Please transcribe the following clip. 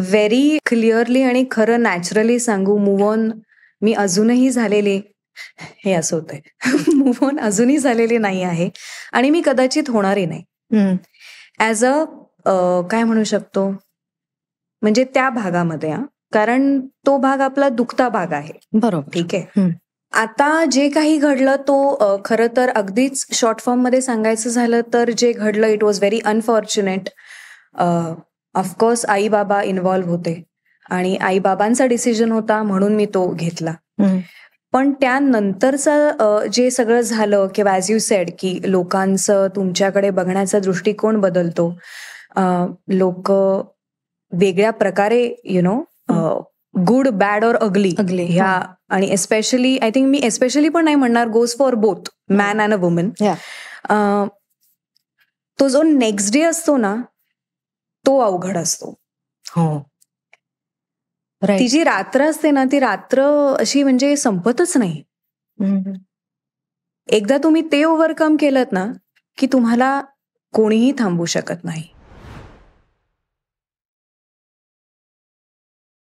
Very clearly आणि खरं naturally सांगू, मूव्ह ऑन मी अजूनही झालेली, हे असं होतंय, मूव्ह ऑन अजूनही झालेली नाही आहे आणि मी कदाचित होणारही नाही. ॲज अ काय म्हणू शकतो, म्हणजे त्या भागामध्ये, कारण तो भाग आपला दुखता भाग आहे. बरोबर. ठीक आहे. आता जे काही घडलं तो खरं तर अगदीच शॉर्ट फॉर्म मध्ये सांगायचं झालं तर जे घडलं it was very unfortunate. Of course I बाबा इन्व्हॉल्व्ह होते आणि आई बाबांचा डिसिजन होता म्हणून मी तो घेतला. पण त्यानंतरचं जे सगळं झालं किंवा ॲज यू सेड की लोकांचं तुमच्याकडे बघण्याचा दृष्टिकोन बदलतो, लोक वेगळ्या प्रकारे गुड बॅड और अगली ह्या, आणि especially I think me especially पण नाही म्हणणार, goes for both man and a woman. तो जो नेक्स्ट डे असतो ना तो अवघड असतो. ती जी रात्र असते ना ती रात्र अशी म्हणजे संपतच नाही. एकदा तुम्ही ते ओव्हरकम केलं ना की तुम्हाला कोणीही थांबवू शकत नाही.